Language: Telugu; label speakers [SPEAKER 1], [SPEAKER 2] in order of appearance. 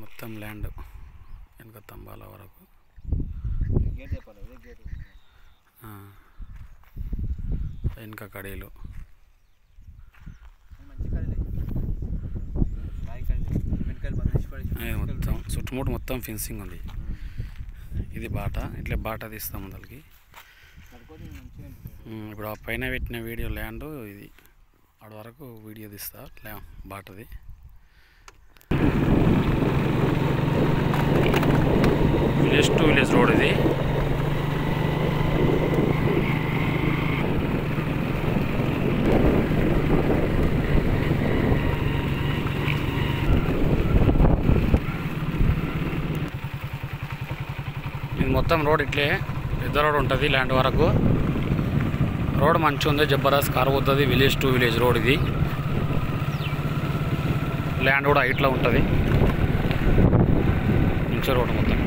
[SPEAKER 1] మొత్తం ల్యాండ్ వెనక తంబాల వరకు వెనక కడీలు మొత్తం చుట్టుముట్టు మొత్తం ఫెన్సింగ్ ఉంది. ఇది బాట, ఇట్లా బాట తీస్తాం ముందరికి. ఇప్పుడు ఆ పైన పెట్టిన వీడియో ల్యాండ్ ఇది, ఆడ వరకు వీడియో తీస్తా బాటది. విలేజ్ టు విలేజ్ రోడ్ ఇది. ఇది మొత్తం రోడ్ ఇట్లే పెద్ద రోడ్ ఉంటుంది ల్యాండ్ వరకు. రోడ్ మంచిగా ఉంది, జబర్దస్త్ కారు పోతుంది. విలేజ్ టు విలేజ్ రోడ్ ఇది. ల్యాండ్ కూడా హైట్లో ఉంటుంది. మంచి రోడ్ మొత్తం.